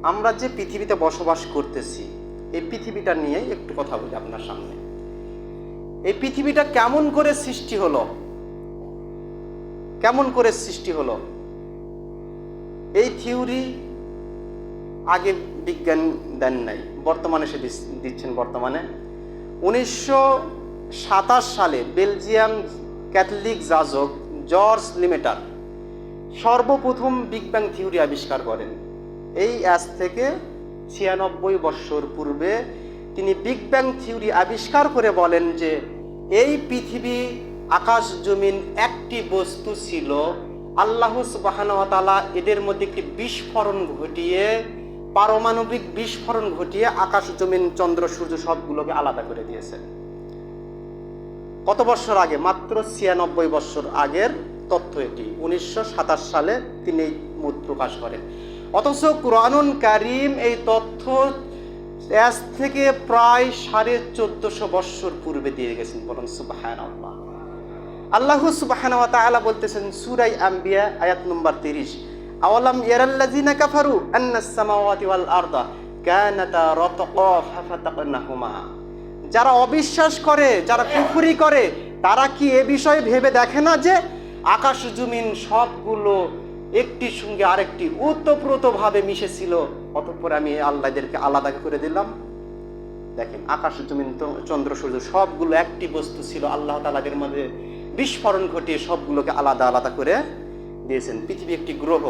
আমরা যে পৃথিবীতে বসবাস করতেছি, এই পৃথিবীটা নিয়ে একটু কথা বলি আপনার সামনে। এই পৃথিবীটা কেমন করে সৃষ্টি হলো, কেমন করে সৃষ্টি হলো, এই থিওরি আগে বিজ্ঞান দেন নাই, বর্তমানে সে দিচ্ছেন। বর্তমানে 1927 সালে বেলজিয়াম ক্যাথলিক যাজক জর্জ লিমেটার সর্বপ্রথম বিগ ব্যাং থিওরি আবিষ্কার করেন। এই আজ থেকে 96 বছর পূর্বে তিনি বিগ ব্যাং থিওরি আবিষ্কার করে বলেন যে এই পৃথিবী, আকাশ জমিন একটি বস্তু ছিল। আল্লাহ সুবহানাহু ওয়া তাআলা এদের মধ্যে একটি বিস্ফোরণ ঘটিয়ে, পারমাণবিক বিস্ফোরণ ঘটিয়ে আকাশ জমিন চন্দ্র সূর্য সবগুলোকে আলাদা করে দিয়েছেন। কত বছর আগে? মাত্র 96 বছর আগের তথ্য এটি। 1927 সালে তিনি এই মত প্রকাশ করেন। অথচ কুরআনুল কারীম এই তথ্য আজ থেকে প্রায় 1450 বছর পূর্বে দিয়ে গেছেন। বলুন সুবহানাল্লাহ। আল্লাহ সুবহানাহু ওয়া তাআলা বলতেছেন সূরা আম্বিয়া আয়াত নম্বর 30, আওয়ালাম ইয়ারাল্লাযিনা কাফারু আন্নাস সামাওয়াতি ওয়াল আরদা কানাতা রাতকা ফাফাতাকনাহুমা। যারা অবিশ্বাস করে, যারা কুফরি করে, তারা কি এ বিষয়ে ভেবে দেখে না যে আকাশ জমিন সবগুলো একটির সঙ্গে আরেকটি ওতপ্রোতভাবে মিশেছিল, অতঃপর আমি আল্লাহদেরকে আলাদা করে দিলাম। দেখেন, আকাশ জমিন চন্দ্র সূর্য সবগুলো একটি বস্তু ছিল, আল্লাহ তাআলাদের মধ্যে বিস্ফোরণ ঘটিয়ে সবগুলোকে আলাদা আলাদা করে দিয়েছেন। পৃথিবী একটি গ্রহ।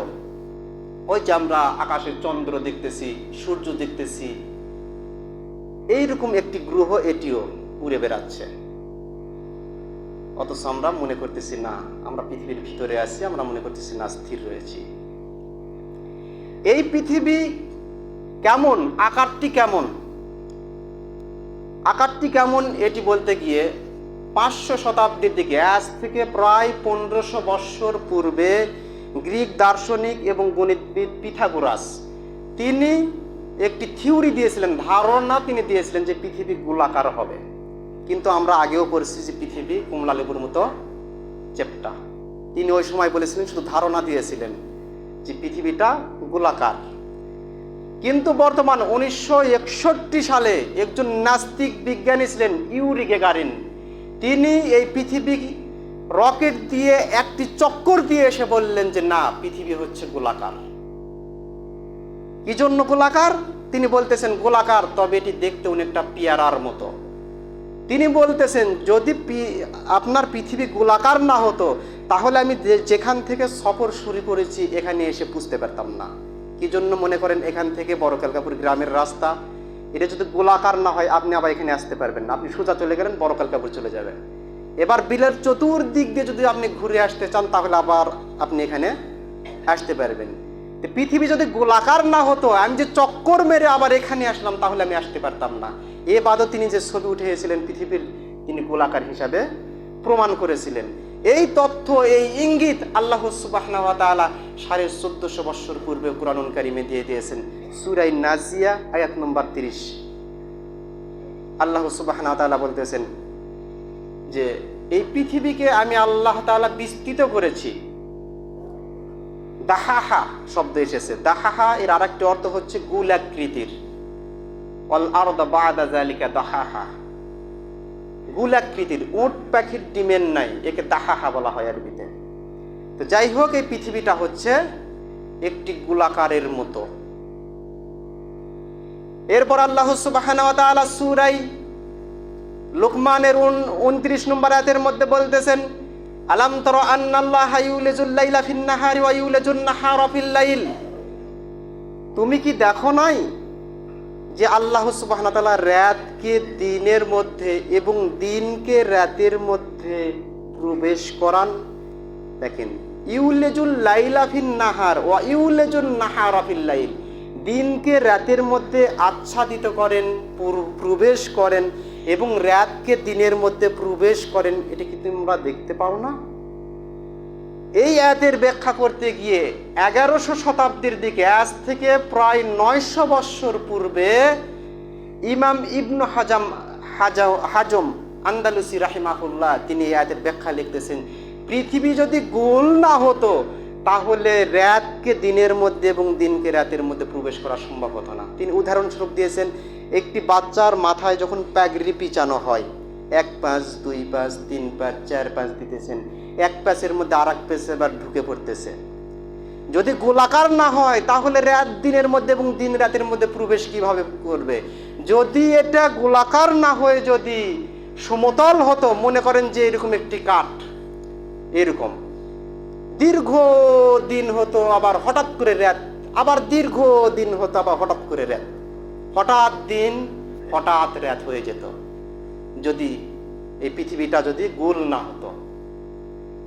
ওই যে আমরা আকাশে চন্দ্র দেখতেছি, সূর্য দেখতেছি, এইরকম একটি গ্রহ এটিও উড়ে বেড়াচ্ছে। অথচ আমরা মনে করতেছি না আমরা পৃথিবীর ভিতরে আছি, আমরা মনে করতেছি না স্থির রয়েছি। এই পৃথিবী কেমন, আকারটি কেমন, আকারটি কেমন এটি বলতে গিয়ে 500 শতাব্দীর দিকে, আজ থেকে প্রায় 1500 বছর পূর্বে গ্রিক দার্শনিক এবং গণিতবিদ পিথাগোরাস তিনি একটি থিওরি দিয়েছিলেন, ধারণা তিনি দিয়েছিলেন যে পৃথিবী গোলাকার হবে। কিন্তু আমরা আগেও পড়েছি যে পৃথিবী কমলা লেবুর মতো চ্যাপ্টা। তিনি ওই সময় বলেছিলেন, শুধু ধারণা দিয়েছিলেন যে পৃথিবীটা গোলাকার। কিন্তু বর্তমান 1961 সালে একজন নাস্তিক বিজ্ঞানী ছিলেন ইউরি গ্যাগারিন, তিনি এই পৃথিবী রকেট দিয়ে একটি চক্কর দিয়ে এসে বললেন যে না, পৃথিবী হচ্ছে গোলাকার। কি জন্য গোলাকার? তিনি বলতেছেন গোলাকার, তবে এটি দেখতে অনেকটা পেয়ারার মতো। তিনি বলতেছেন যদি আপনার পৃথিবী গোলাকার না হতো তাহলে আমি যেখান থেকে সফর শুরু করেছি এখানে এসে বুঝতে পারতাম না। কি জন্য মনে করেন এখান থেকে বড় কালকাপুর গ্রামের রাস্তা, এটা যদি গোলাকার না হয় আপনি আবার এখানে আসতে পারবেন না। আপনি সোজা চলে গেলেন, বড় কালকাপুর চলে যাবেন। এবার বিলের চতুর্দিক দিয়ে যদি আপনি ঘুরে আসতে চান তাহলে আবার আপনি এখানে আসতে পারবেন। পৃথিবী যদি গোলাকার না হতো, আমি যে চক্কর মেরে আবার এখানে আসলাম, তাহলে আমি আসতে পারতাম না। এ বাদও তিনি যে ছবি উঠিয়েছিলেন পৃথিবীর, তিনি গোলাকার হিসাবে প্রমাণ করেছিলেন। এই তথ্য, এই ইঙ্গিত আল্লাহ সুবহানাহু ওয়া তাআলা 1450 বছর পূর্বে কুরআনুল কারীমে দিয়ে দিয়েছেন। সূরা নাজিয়া আয়াত নম্বর 30 আল্লাহ সুবহানাহু ওয়া তাআলা বলতেছেন যে এই পৃথিবীকে আমি আল্লাহ তাআলা বিস্তৃত করেছি। দাহাহা শব্দ এসেছে। দাহাহা এর আরেকটি অর্থ হচ্ছে গোলাকৃতির। ওয়াল আরদা বা'দা যালিকা দাহাহা, গোলাকৃতির, উট পাখির ডিমের নাই, একে দাহাহা বলা হয় আরবিতে। তো যাই হোক, এই পৃথিবীটা হচ্ছে একটি গোলাকারের মতো। এরপর আল্লাহ সুবহানাহু ওয়া তাআলা সূরা লুকমানের 29 নম্বর আয়াতের মধ্যে বলতেছেন, আলাম তারা আন্নাল্লাহা ইউলিজুল লাইলা ফিন নাহারি ওয়া ইউলিজুন নাহারা ফিল লাইল। তুমি কি দেখো নাই যে আল্লাহ সুবহানাহু ওয়া তাআলা রাতকে দিনের মধ্যে এবং দিনকে রাতের মধ্যে প্রবেশ করান। দেখেন, ইউলিজুল লাইলা ফিন নাহার ওয়া ইউলিজুন নাহারা ফিল লাইল, দিনকে রাতের মধ্যে আচ্ছাদিত করেন, প্রবেশ করেন, এবং রাতকে দিনের মধ্যে প্রবেশ করেন। এটা কি তোমরা দেখতে পাও না? এই আয়াতের ব্যাখ্যা করতে গিয়ে 1100 শতাব্দীর দিকে, আজ থেকে প্রায় 900 বছর পূর্বে ইমাম ইবনু হাজম আন্দালুসি রাহিমাহুল্লাহ তিনি এই আয়াতের ব্যাখ্যা লিখতেছেন, পৃথিবী যদি গোল না হতো তাহলে রাতকে দিনের মধ্যে এবং দিনকে রাতের মধ্যে প্রবেশ করা সম্ভব হতো না। তিনি উদাহরণস্বরূপ দিয়েছেন, একটি বাচ্চার মাথায় যখন প্যাগড়ি পিচানো হয়, 1 প্যাচ 2 প্যাচ 3 প্যাচ 4 প্যাচ দিতেছেন, 1 প্যাচের মধ্যে আর 1 প্যাচ এবার ঢুকে পড়তেছে। যদি গোলাকার না হয় তাহলে রাত দিনের মধ্যে এবং দিন রাতের মধ্যে প্রবেশ কিভাবে করবে? যদি এটা গোলাকার না হয়ে যদি সমতল হতো, মনে করেন যে এরকম একটি কাঠ, এরকম দীর্ঘ দিন হতো, আবার হঠাৎ করে রাত, আবার দীর্ঘ দিন হতো, আবার হঠাৎ করে রাত, হঠাৎ দিন হঠাৎ রাত হয়ে যেত যদি এই পৃথিবীটা যদি গোল না হতো।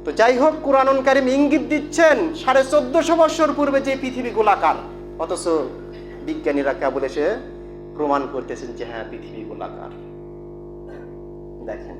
তো যাই হোক, কুরআনুল কারীম ইঙ্গিত দিচ্ছেন 1450 বছর পূর্বে যে পৃথিবী গোলাকার, অথচ বিজ্ঞানীরা কেবল এসে প্রমাণ করতেছেন যে হ্যাঁ পৃথিবী গোলাকার। দেখেন